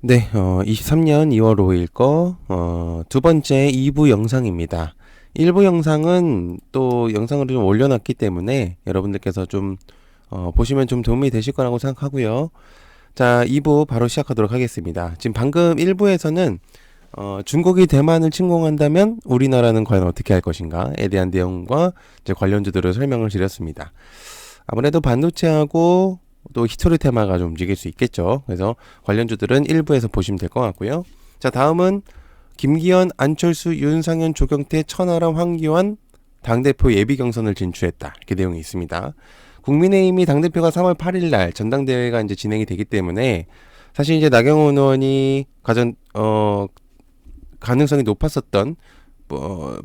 네, 23년 2월 5일 두 번째 2부 영상입니다. 1부 영상은 또 영상을 좀 올려놨기 때문에 여러분들께서 좀, 보시면 좀 도움이 되실 거라고 생각하고요. 자, 2부 바로 시작하도록 하겠습니다. 지금 방금 1부에서는, 중국이 대만을 침공한다면 우리나라는 과연 어떻게 할 것인가에 대한 내용과 이제 관련주들을 설명을 드렸습니다. 아무래도 반도체하고 또 히스토리 테마가 좀 움직일 수 있겠죠. 그래서 관련주들은 1부에서 보시면 될 것 같고요. 자, 다음은 김기현, 안철수, 윤상현, 조경태, 천하람, 황교안 당대표 예비 경선을 진출했다. 이렇게 내용이 있습니다. 국민의힘이 당대표가 3월 8일 날 전당대회가 이제 진행이 되기 때문에 사실 이제 나경원 의원이 가능성이 높았었던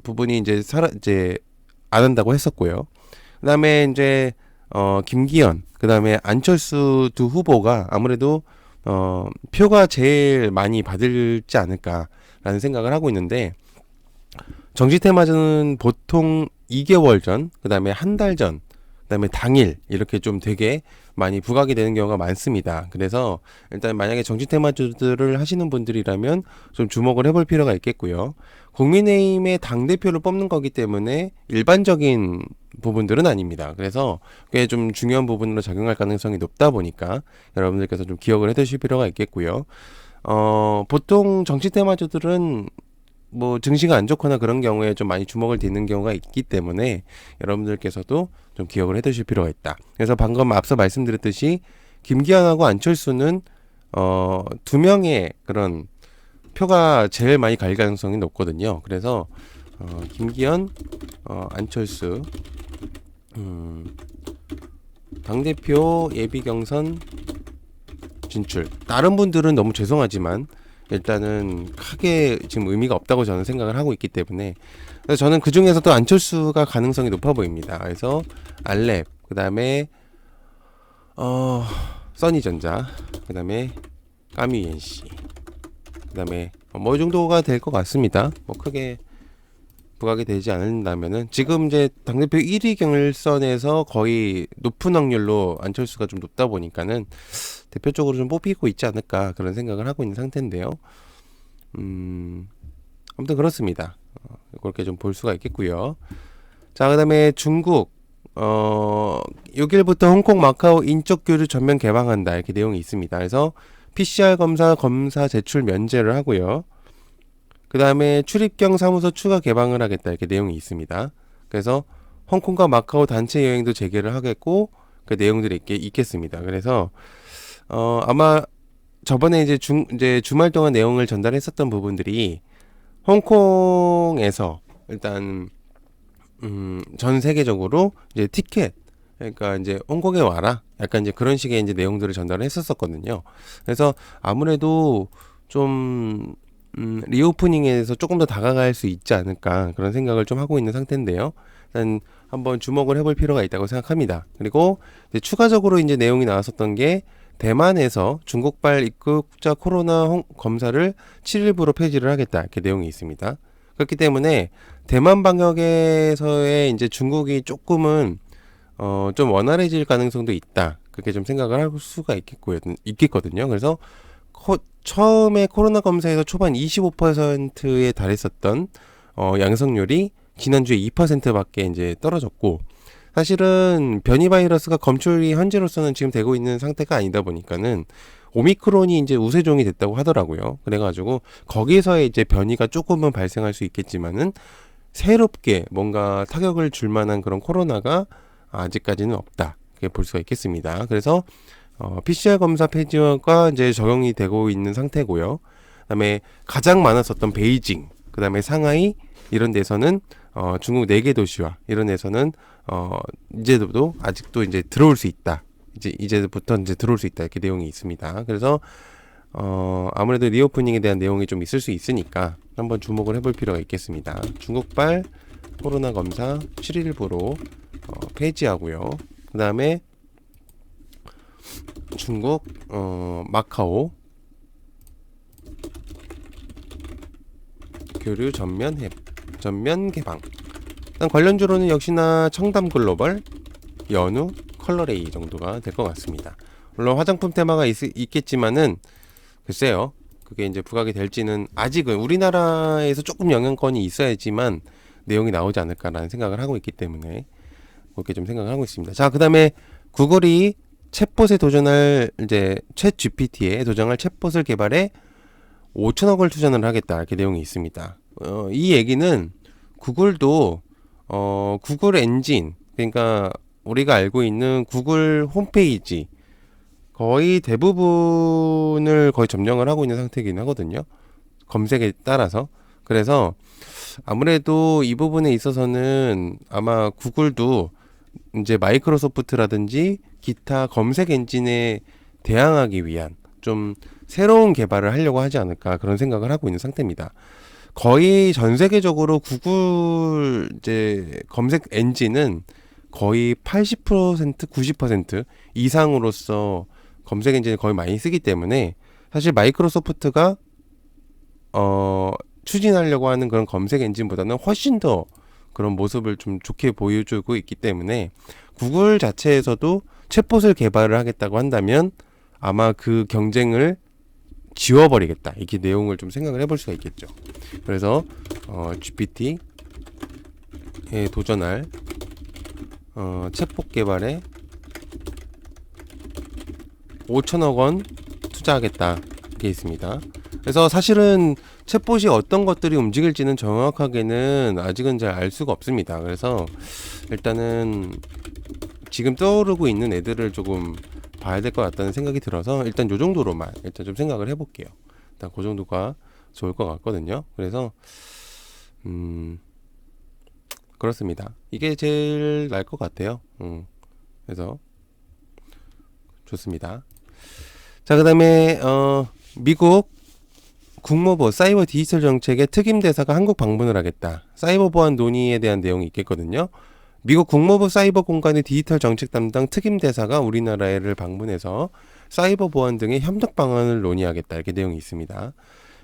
부분이 이제 안 한다고 했었고요. 그다음에 이제 김기현, 그 다음에 안철수 두 후보가 아무래도, 표가 제일 많이 받을지 않을까라는 생각을 하고 있는데, 정치 테마전은 보통 2개월 전, 그 다음에 한 달 전, 그 다음에 당일, 이렇게 좀 되게 많이 부각이 되는 경우가 많습니다. 그래서 일단 만약에 정치 테마주들을 하시는 분들이라면 좀 주목을 해볼 필요가 있겠고요. 국민의힘의 당대표를 뽑는 거기 때문에 일반적인 부분들은 아닙니다. 그래서 꽤 좀 중요한 부분으로 작용할 가능성이 높다 보니까 여러분들께서 좀 기억을 해 두실 필요가 있겠고요. 보통 정치 테마주들은 뭐 증시가 안 좋거나 그런 경우에 좀 많이 주목을 딛는 경우가 있기 때문에 여러분들께서도 좀 기억을 해 두실 필요가 있다. 그래서 방금 앞서 말씀드렸듯이 김기현하고 안철수는 두 명의 그런 표가 제일 많이 갈 가능성이 높거든요. 그래서 김기현, 안철수 당대표 예비 경선 진출. 다른 분들은 너무 죄송하지만 일단은 크게 지금 의미가 없다고 저는 생각을 하고 있기 때문에, 그래서 저는 그 중에서도 안철수가 가능성이 높아 보입니다. 그래서 알랩, 그 다음에 써니전자, 그 다음에 까미엔씨, 그 다음에 뭐 이 정도가 될 것 같습니다. 뭐 크게 부각이 되지 않는다면은, 지금 이제 당대표 1위 경선에서 거의 높은 확률로 안철수가 좀 높다 보니까는 대표적으로 좀 뽑히고 있지 않을까 그런 생각을 하고 있는 상태인데요. 아무튼 그렇습니다. 그렇게 좀 볼 수가 있겠고요. 자, 그다음에 중국 6일부터 홍콩, 마카오 인적 교류 전면 개방한다, 이렇게 내용이 있습니다. 그래서 PCR 검사 제출 면제를 하고요. 그 다음에 출입경 사무소 추가 개방을 하겠다, 이렇게 내용이 있습니다. 그래서 홍콩과 마카오 단체 여행도 재개를 하겠고, 그 내용들이 있겠습니다. 그래서 아마 저번에 이제 주말 동안 내용을 전달했었던 부분들이 홍콩에서 일단 전 세계적으로 이제 티켓, 그러니까 이제 홍콩에 와라, 약간 이제 그런 식의 이제 내용들을 전달을 했었었거든요. 그래서 아무래도 좀 리오프닝에 대해서 조금 더 다가갈 수 있지 않을까 그런 생각을 좀 하고 있는 상태인데요. 일단 한번 주목을 해볼 필요가 있다고 생각합니다. 그리고 이제 추가적으로 이제 내용이 나왔었던 게 대만에서 중국발 입국자 코로나 검사를 7일부로 폐지를 하겠다, 이렇게 내용이 있습니다. 그렇기 때문에 대만 방역에서의 이제 중국이 조금은 좀 원활해질 가능성도 있다, 그렇게 좀 생각을 할 수가 있겠거든요. 그래서 처음에 코로나 검사에서 초반 25%에 달했었던 양성률이 지난주에 2%밖에 이제 떨어졌고, 사실은 변이 바이러스가 검출이 현재로서는 지금 되고 있는 상태가 아니다 보니까는 오미크론이 이제 우세종이 됐다고 하더라고요. 그래가지고 거기서의 이제 변이가 조금은 발생할 수 있겠지만은 새롭게 뭔가 타격을 줄 만한 그런 코로나가 아직까지는 없다, 이렇게 볼 수가 있겠습니다. 그래서 PCR 검사 폐지가 이제 적용이 되고 있는 상태고요. 그다음에 가장 많았었던 베이징, 그다음에 상하이 이런 데서는 중국 4개 도시와 이런 데서는 이제도 아직도 이제 들어올 수 있다. 이제부터 이제 들어올 수 있다, 이렇게 내용이 있습니다. 그래서 아무래도 리오프닝에 대한 내용이 좀 있을 수 있으니까 한번 주목을 해볼 필요가 있겠습니다. 중국발 코로나 검사 7일부로 폐지하고요. 그 다음에 중국 마카오 교류 전면 개방. 일단 관련주로는 역시나 청담 글로벌, 연우, 컬러레이 정도가 될 것 같습니다. 물론 화장품 테마가 있겠지만은 글쎄요, 그게 이제 부각이 될지는 아직은 우리나라에서 조금 영향권이 있어야지만 내용이 나오지 않을까라는 생각을 하고 있기 때문에 그렇게 좀 생각을 하고 있습니다. 자, 그다음에 구글이 챗봇에 도전할 이제 챗 GPT에 도전할 챗봇을 개발해 5천억을 투자를 하겠다 이렇게 내용이 있습니다. 이 얘기는 구글도 구글 엔진 그러니까 우리가 알고 있는 구글 홈페이지 거의 대부분을 거의 점령을 하고 있는 상태이긴 하거든요. 검색에 따라서. 그래서 아무래도 이 부분에 있어서는 아마 구글도 이제 마이크로소프트라든지 기타 검색 엔진에 대항하기 위한 좀 새로운 개발을 하려고 하지 않을까 그런 생각을 하고 있는 상태입니다. 거의 전 세계적으로 구글 이제 검색 엔진은 거의 80% 90% 이상으로서 검색 엔진을 거의 많이 쓰기 때문에 사실 마이크로소프트가 추진하려고 하는 그런 검색 엔진보다는 훨씬 더 그런 모습을 좀 좋게 보여주고 있기 때문에 구글 자체에서도 챗봇을 개발을 하겠다고 한다면 아마 그 경쟁을 지워버리겠다 이렇게 내용을 좀 생각을 해볼 수가 있겠죠. 그래서 GPT에 도전할 챗봇 개발에 5천억 원 투자하겠다 이게 있습니다. 그래서 사실은 챗봇이 어떤 것들이 움직일지는 정확하게는 아직은 잘 알 수가 없습니다. 그래서 일단은 지금 떠오르고 있는 애들을 조금 봐야 될 것 같다는 생각이 들어서 일단 요 정도로만 일단 좀 생각을 해볼게요. 일단 그 정도가 좋을 것 같거든요. 그래서 그렇습니다. 이게 제일 나을 것 같아요. 그래서 좋습니다. 자, 그 다음에 미국 국무부 사이버 디지털 정책의 특임 대사가 한국 방문을 하겠다. 사이버 보안 논의에 대한 내용이 있겠거든요. 미국 국무부 사이버 공간의 디지털 정책 담당 특임 대사가 우리나라를 방문해서 사이버 보안 등의 협력 방안을 논의하겠다. 이렇게 내용이 있습니다.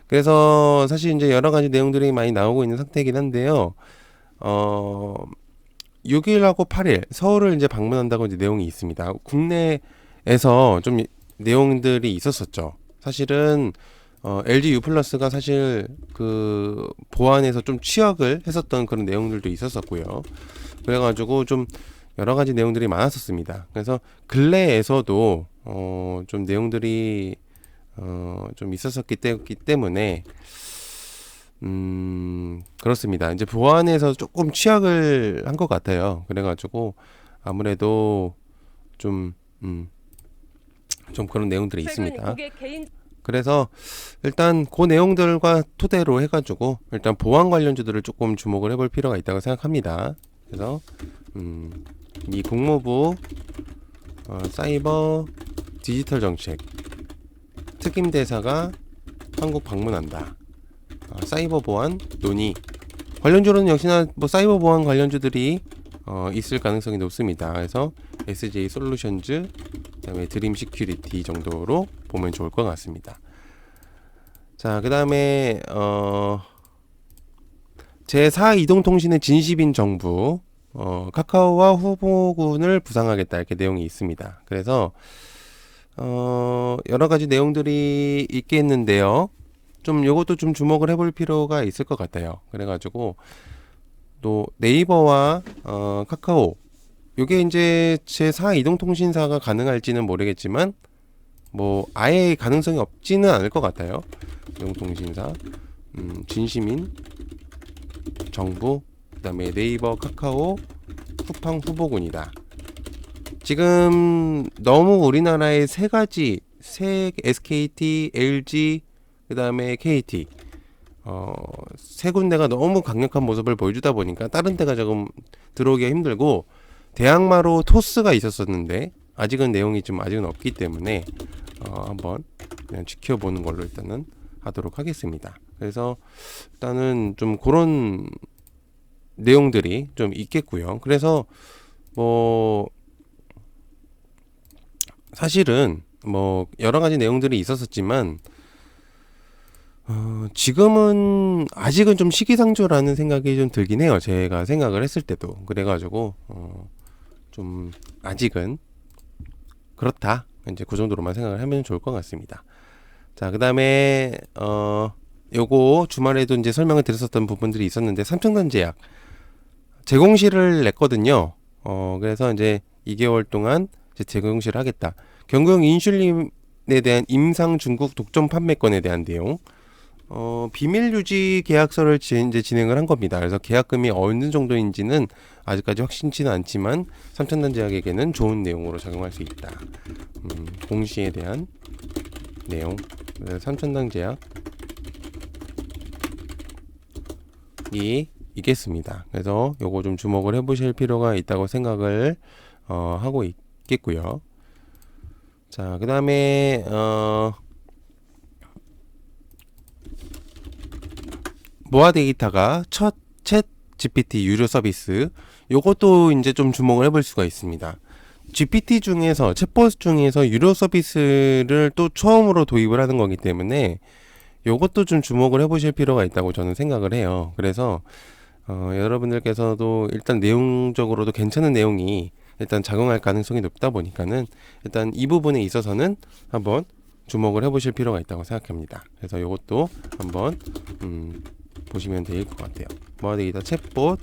그래서 사실 이제 여러 가지 내용들이 많이 나오고 있는 상태이긴 한데요. 6일하고 8일 서울을 이제 방문한다고 이제 내용이 있습니다. 국내에서 좀 내용들이 있었었죠. 사실은 LG U 플러스가 사실 그 보안에서 좀 취약을 했었던 그런 내용들도 있었었고요. 그래가지고 좀 여러 가지 내용들이 많았었습니다. 그래서 근래에서도 좀 내용들이 좀 있었었기 때문에 그렇습니다. 이제 보안에서 조금 취약을 한 것 같아요. 그래가지고 아무래도 좀 그런 내용들이 있습니다. 그래서 일단 그 내용들과 토대로 해가지고 일단 보안 관련주들을 조금 주목을 해볼 필요가 있다고 생각합니다. 그래서 이 국무부 사이버 디지털 정책 특임 대사가 한국 방문한다. 사이버 보안 논의 관련주로는 역시나 뭐 사이버 보안 관련주들이 있을 가능성이 높습니다. 그래서 SJ 솔루션즈 그다음에 드림 시큐리티 정도로 보면 좋을 것 같습니다. 자, 그다음에 제4 이동통신의 진시빈 정부 카카오와 후보군을 부상하겠다 이렇게 내용이 있습니다. 그래서 여러 가지 내용들이 있겠는데요. 좀 요것도 좀 주목을 해볼 필요가 있을 것 같아요. 그래가지고 또 네이버와 카카오 요게 이제 제4 이동통신사가 가능할지는 모르겠지만 뭐 아예 가능성이 없지는 않을 것 같아요. 이동통신사 진시민 정부 그다음에 네이버 카카오 쿠팡 후보군이다. 지금 너무 우리나라의 세 SKT, LG 그 다음에 KT 세 군데가 너무 강력한 모습을 보여주다 보니까 다른 데가 조금 들어오기가 힘들고 대항마로 토스가 있었었는데 아직은 내용이 좀 아직은 없기 때문에 한번 그냥 지켜보는 걸로 일단은 하도록 하겠습니다. 그래서 일단은 좀 그런 내용들이 좀 있겠고요. 그래서 뭐 사실은 뭐 여러 가지 내용들이 있었었지만 지금은 아직은 좀 시기상조라는 생각이 좀 들긴 해요. 제가 생각을 했을 때도 그래가지고 좀 아직은 그렇다. 이제 그 정도로만 생각을 하면 좋을 것 같습니다. 자, 그다음에 요거 주말에도 이제 설명을 드렸었던 부분들이 있었는데 삼청단 제약 제공실을 냈거든요. 그래서 이제 2개월 동안 이제 제공실을 하겠다. 경구용 인슐린에 대한 임상 중국 독점 판매권에 대한 내용. 비밀 유지 계약서를 이제 진행을 한 겁니다. 그래서 계약금이 어느 정도인지는 아직까지 확신치는 않지만 삼천단 제약에게는 좋은 내용으로 작용할 수 있다. 공시에 대한 내용. 삼천단 제약이 있겠습니다. 그래서 요거 좀 주목을 해보실 필요가 있다고 생각을 하고 있겠고요. 자, 그 다음에 모아 데이터가 첫 챗 GPT 유료 서비스, 요것도 이제 좀 주목을 해볼 수가 있습니다. GPT 중에서 챗봇 중에서 유료 서비스를 또 처음으로 도입을 하는 거기 때문에 요것도 좀 주목을 해보실 필요가 있다고 저는 생각을 해요. 그래서 여러분들께서도 일단 내용적으로도 괜찮은 내용이 일단 작용할 가능성이 높다 보니까는 일단 이 부분에 있어서는 한번 주목을 해보실 필요가 있다고 생각합니다. 그래서 요것도 한번 보시면 될 것 같아요. 모아데이터 챗봇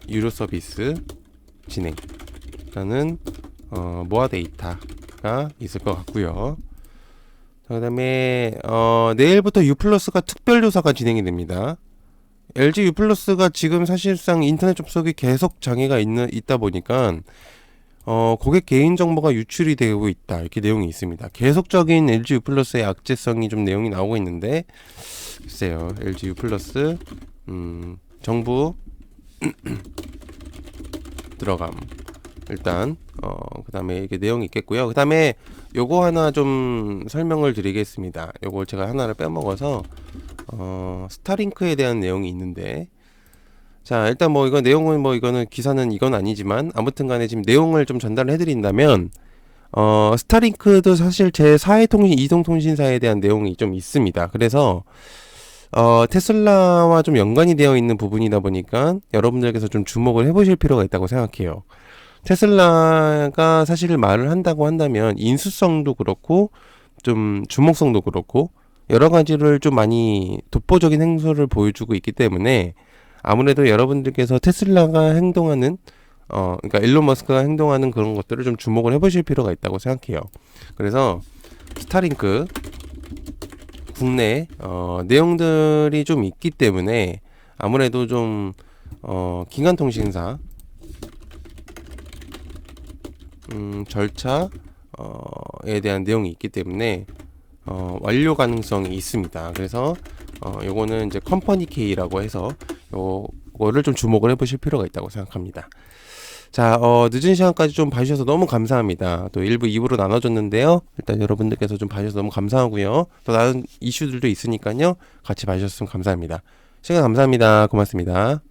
유료 서비스 진행라는 모아데이터가 있을 것 같고요. 그 다음에 내일부터 유플러스가 특별조사가 진행이 됩니다. LG 유플러스가 지금 사실상 인터넷 접속이 계속 장애가 있다 보니까 고객 개인정보가 유출이 되고 있다, 이렇게 내용이 있습니다. 계속적인 LG 유플러스의 악재성이 좀 내용이 나오고 있는데, 글쎄요, LG 유플러스 정부 들어감 일단 그 다음에 이게 내용이 있겠고요. 그 다음에 요거 하나 좀 설명을 드리겠습니다. 요걸 제가 하나를 빼먹어서 스타링크에 대한 내용이 있는데, 자, 일단 뭐 이거 내용은 뭐 이거는 기사는 이건 아니지만 아무튼 간에 지금 내용을 좀 전달을 해드린다면 스타링크도 사실 제 4회 이동통신사에 대한 내용이 좀 있습니다. 그래서 테슬라와 좀 연관이 되어 있는 부분이다 보니까 여러분들께서 좀 주목을 해보실 필요가 있다고 생각해요. 테슬라가 사실 말을 한다고 한다면 인수성도 그렇고 좀 주목성도 그렇고 여러 가지를 좀 많이 독보적인 행보를 보여주고 있기 때문에 아무래도 여러분들께서 테슬라가 행동하는 그러니까 일론 머스크가 행동하는 그런 것들을 좀 주목을 해보실 필요가 있다고 생각해요. 그래서 스타링크 국내 내용들이 좀 있기 때문에 아무래도 좀 기관통신사 절차에 대한 내용이 있기 때문에 완료 가능성이 있습니다. 그래서 요거는 이제 컴퍼니 K라고 해서 요거를 좀 주목을 해보실 필요가 있다고 생각합니다. 자, 늦은 시간까지 좀 봐주셔서 너무 감사합니다. 또 1부, 2부로 나눠줬는데요. 일단 여러분들께서 좀 봐주셔서 너무 감사하고요. 또 다른 이슈들도 있으니까요. 같이 봐주셨으면 감사합니다. 시간 감사합니다. 고맙습니다.